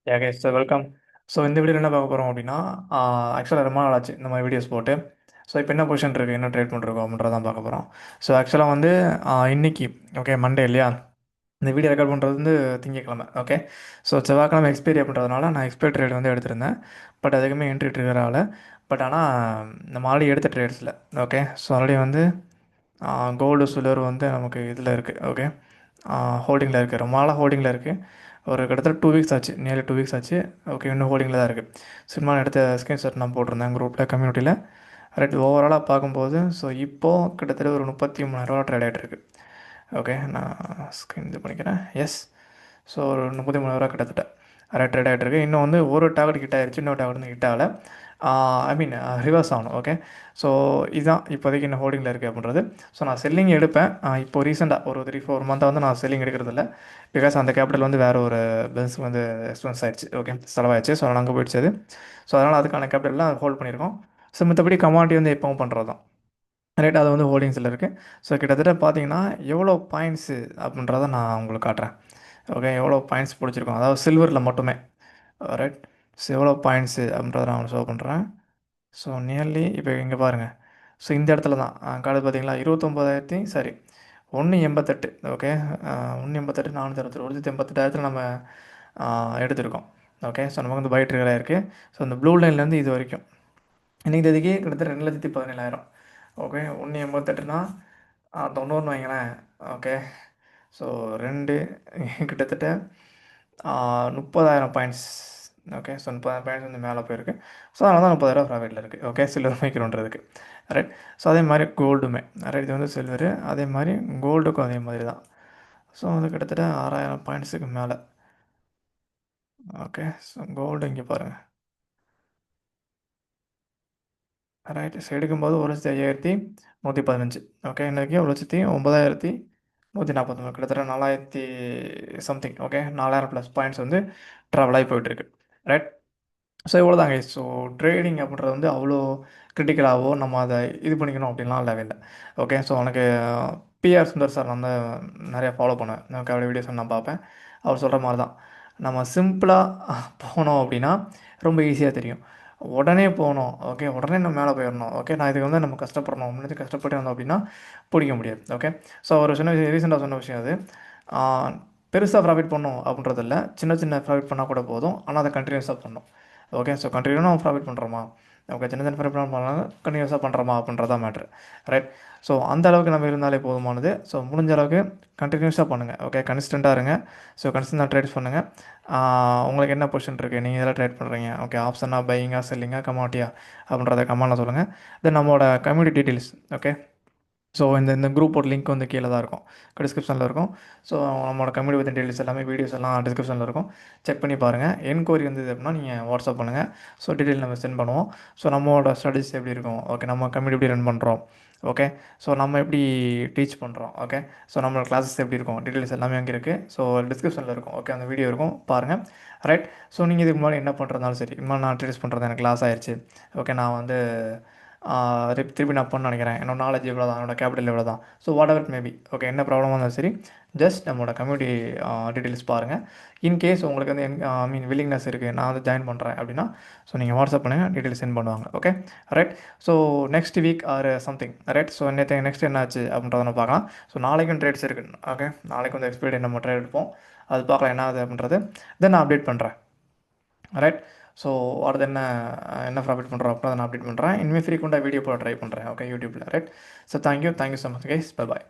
யா guys so welcome. So இந்த வீடியோவில் என்ன பார்க்க போகிறோம் அப்படின்னா, ஆக்சுவலாக ரொம்ப நாள் ஆச்சு இந்த மாதிரி வீடியோஸ் போட்டு. ஸோ இப்போ என்ன பொசிஷன் இருக்குது, என்ன ட்ரேட் பண்ணிருக்கோம் அப்படின்றதான் பார்க்க போகிறோம். ஸோ ஆக்சுவலாக வந்து இன்னைக்கு ஓகே மண்டே இல்லையா, இந்த வீடியோ ரெக்கார்ட் பண்ணுறது வந்து திங்கக்கிழமை. ஓகே, ஸோ செவ்வாய்க்கிழமை எக்ஸ்பைரி அப்படின்றதுனால நான் எக்ஸ்பைரி ட்ரேட் வந்து எடுத்திருந்தேன். பட் அதுக்குமே என்ட்ரி ட்ரிகர் ஆகலை. பட் ஆனால் நம்ம ஆல்ரெடி எடுத்த ட்ரேட்ஸில் ஓகே. ஸோ ஆல்ரெடி வந்து கோல்டு சில்வர் வந்து நமக்கு இதில் இருக்குது. ஓகே, ஹோல்டிங்கில் இருக்குது, ரொம்ப நாளாக ஹோல்டிங்கில் இருக்குது. ஒரு கிட்டத்தட்ட 2 வீக்ஸ் ஆச்சு, நியர்லி 2 வீக்ஸ் ஆச்சு. ஓகே, இன்னும் ஹோல்டிங்கில் தான் இருக்குது. சினிமா எடுத்த ஸ்க்ரீன்ஷாட் நான் போட்டிருந்தேன் குரூப்பில், கம்யூனிட்டியில். ரைட், ஓவராலாக பார்க்கும்போது ஸோ இப்போது கிட்டத்தட்ட ஒரு 33,000 ட்ரேட் ஆகிட்டு இருக்கு. ஓகே, நான் ஸ்க்ரீன் இது பண்ணிக்கிறேன். எஸ், ஸோ ஒரு 33,000 கிட்டத்தட்ட ட்ரேட் ஆகிட்டு இருக்கு. இன்னும் வந்து ஒரு டார்கெட் ஹிட் ஆயிடுச்சு, இன்னொரு டார்கெட் வந்து ஹிட் ஆகலை. ஐ மீன் ரிவர்ஸ் ஆகணும். ஓகே, ஸோ இதுதான் இப்போதைக்கு என்ன ஹோல்டிங்கில் இருக்குது அப்படின்றது. ஸோ நான் செல்லிங் எடுப்பேன். இப்போ ரீசெண்டாக ஒரு 3-4 மந்த்தாக வந்து நான் செல்லிங் எடுக்கிறதில்ல. பிகாஸ் அந்த கேபிட்டல் வந்து வேறு ஒரு பிஸ்னஸ் வந்து எக்ஸ்பென்ஸ் ஆயிடுச்சு. ஓகே, செலவாயிடுச்சு. ஸோ அங்கே போயிடுச்சு அது. ஸோ அதனால் அதுக்கான கேபிட்டல்லாம் ஹோல்ட் பண்ணியிருக்கோம். ஸோ மற்றபடி கமாடிட்டி வந்து எப்பவும் பண்ணுறது தான். ரைட், அது வந்து ஹோல்டிங்ஸில் இருக்குது. ஸோ கிட்டத்தட்ட பார்த்தீங்கன்னா எவ்வளோ பாயிண்ட்ஸு அப்படின்றத நான் உங்களுக்கு காட்டுறேன். ஓகே, எவ்வளோ பாயிண்ட்ஸ் பிடிச்சிருக்கோம், அதாவது சில்வரில் மட்டுமே. ரைட், ஸோ எவ்வளோ பாயிண்ட்ஸு அப்படின்றத நான் ஷோ பண்ணுறேன். ஸோ நியர்லி இப்போ இங்கே பாருங்கள். ஸோ இந்த இடத்துல தான் கார்டு பார்த்தீங்களா, 29,000 சாரி 188. ஓகே, 188 461 188,000 நம்ம எடுத்திருக்கோம். ஓகே, ஸோ நமக்கு வந்து பை ட்ரிகர் இருக்குது. ஸோ இந்த ப்ளூ லைன்லேருந்து இது வரைக்கும் இன்றைக்கி தேதிக்கு கிட்டத்தட்ட 2,17,000. ஓகே, 188னா 90 வைங்களேன். ஓகே, ஸோ 2 கிட்டத்தட்ட 30,000 பாயிண்ட்ஸ். ஓகே, ஸோ 30,000 பாயிண்ட்ஸ் வந்து மேலே போயிருக்கு. ஸோ அதனால தான் 30,000 ப்ராஃபிட்டில் இருக்குது. ஓகே, சில்வர் மைக்ரோன்றதுக்கு. ரைட், ஸோ அதே மாதிரி கோல்டுமே. ரைட், இது வந்து சில்வரு, அதே மாதிரி கோல்டுக்கும் அதே மாதிரி தான். ஸோ அது கிட்டத்தட்ட 6,000 பாயிண்ட்ஸுக்கு மேலே. ஓகே, ஸோ கோல்டு இங்கே பாருங்கள். ரைட், ஸோ எடுக்கும்போது 1,05,115. ஓகே, இன்றைக்கி 1,09,149, கிட்டத்தட்ட 4,000 சம்திங். ஓகே, 4,000 ப்ளஸ் பாயிண்ட்ஸ் வந்து ட்ராவல் ஆகி போயிட்டுருக்கு. ரைட், ஸோ இவ்வளோ தாங்க. ஸோ ட்ரேடிங் அப்படின்றது வந்து அவ்வளோ கிரிட்டிக்கலாகவோ நம்ம அதை இது பண்ணிக்கணும் அப்படின்லாம் இல்லவே இல்லை. ஓகே, ஸோ எனக்கு பிஆர் சுந்தர் சார் வந்து நிறையா ஃபாலோ பண்ணுவேன். எனக்கு அவருடைய வீடியோஸ் நான் பார்ப்பேன். அவர் சொல்கிற மாதிரி தான் நம்ம சிம்பிளாக போனோம் அப்படின்னா ரொம்ப ஈஸியாக தெரியும். உடனே போகணும், ஓகே, உடனே நம்ம மேலே போயிடணும், ஓகே, நான் இதுக்கு வந்து நம்ம கஷ்டப்படணும் அப்படின்னு கஷ்டப்பட்டு வந்தோம் அப்படின்னா பிடிக்க முடியாது. ஓகே, ஸோ ஒரு சின்ன விஷயம், ரீசெண்டாக சொன்ன விஷயம் அது. பெருசாக ப்ராஃபிட் பண்ணணும் அப்படின்றதில்ல, சின்ன சின்ன ப்ராஃபிட் பண்ணால் கூட போதும், ஆனால் அதை கண்டினியூஸாக பண்ணணும். ஓகே, ஸோ கண்டினியூவாக நம்ம ப்ராஃபிட் பண்ணுறோமா, ஓகே, சின்ன சின்ன ப்ராஃபிட் பண்ணாலும் கண்டினியூஸாக பண்ணுறோமா அப்படின்றதா மேட்ரு. ரைட், ஸோ அந்த அளவுக்கு நம்ம இருந்தாலே போதுமானது. ஸோ முடிஞ்ச அளவுக்கு கண்டினியூஸாக பண்ணுங்கள். ஓகே, கன்சிஸ்டண்ட்டாக இருங்க. ஸோ கன்சிஸ்டண்டாக ட்ரேட்ஸ் பண்ணுங்கள். உங்களுக்கு என்ன பொசிஷன் இருக்குது, நீங்கள் எதெல்லாம் ட்ரேட் பண்ணுறீங்க, ஓகே, ஆப்ஷனாக, பையிங்காக, செல்லிங்காக, கமாட்டியா அப்படின்றத கமெண்ட்டில் சொல்லுங்கள். தென் நம்மளோட கம்யூனிட்டி டீட்டெயில்ஸ். ஓகே, ஸோ இந்த இந்த குரூப்போட லிங்க் வந்து கீழே தான் இருக்கும், டிஸ்கிரிப்ஷனில் இருக்கும். ஸோ நம்மளோட கம்யூனிட்டி வித் டீட்டெயில்ஸ் எல்லாமே, வீடியோஸ் எல்லாம் டிஸ்கிரிப்ஷனில் இருக்கும். செக் பண்ணி பாருங்கள். என்கொயரி வந்தது அப்படின்னா நீங்கள் வாட்ஸ்அப் பண்ணுங்கள். ஸோ டீட்டெயில் நம்ம சென்ட் பண்ணுவோம். ஸோ நம்மளோட ஸ்டடீஸ் எப்படி இருக்கும், ஓகே, நம்ம கம்யூனிட்டி எப்படி ரன் பண்ணுறோம், ஓகே, ஸோ நம்ம எப்படி டீச் பண்ணுறோம், ஓகே, ஸோ நம்மளோட கிளாஸஸ் எப்படி இருக்கும், டீட்டெயில்ஸ் எல்லாமே அங்கே இருக்குது. ஸோ டிஸ்கிரிப்ஷனில் இருக்கும். ஓகே, அந்த வீடியோ இருக்கும், பாருங்கள். ரைட், ஸோ நீங்கள் இதுக்கு முன்னாடி என்ன பண்ணுறதுனாலும் சரி, இது மாதிரி நான் டீச் பண்ணுறது எனக்கு லாஸ் ஆயிடுச்சு, ஓகே, நான் வந்து திருப்பி நான் பண்ண நினைக்கிறேன், என்னோட நாலேஜ் இவ்வளோ தான், என்னோட கேபிட்டல் இவ்வளோ தான், so what ever maybe, okay, என்ன ப்ராப்ளமாக இருந்தாலும் சரி, ஜஸ்ட் நம்மளோட கம்யூனிட்டி டீட்டெயில்ஸ் பாருங்கள். இன்கேஸ் உங்களுக்கு வந்து ஐ மீன் வில்லிங்னஸ் இருக்குது, நான் வந்து ஜாயின் பண்ணுறேன் அப்படின்னா, ஸோ நீங்கள் வாட்ஸ்அப் பண்ணுங்கள், டீட்டெயில்ஸ் சென்ட் பண்ணுவாங்க. Okay, right, so next week or something. Right, so next என்னாச்சு அப்படின்றத நம்ம பார்க்கலாம். ஸோ நாளைக்கும் ட்ரேட்ஸ் இருக்குது. ஓகே, நாளைக்கு வந்து எக்ஸ்பைரி நம்ம ட்ரேட் எடுப்போம், அது பார்க்கலாம் என்ன ஆகுது அப்படின்றது. தென் நான் அப்டேட் பண்ணுறேன். ரைட், ஸோ அடுத்து என்ன என்ன ப்ராஃபிட் பண்ணுறோம் அப்படின்றத நான் அப்டேட் பண்ணுறேன். இனிமேல் ஃப்ரீக்வெண்ட்டாக வீடியோ போட ட்ரை பண்ணுறேன். ஓகே, யூடியூப்பில். Right, so thank you so much guys. Bye bye.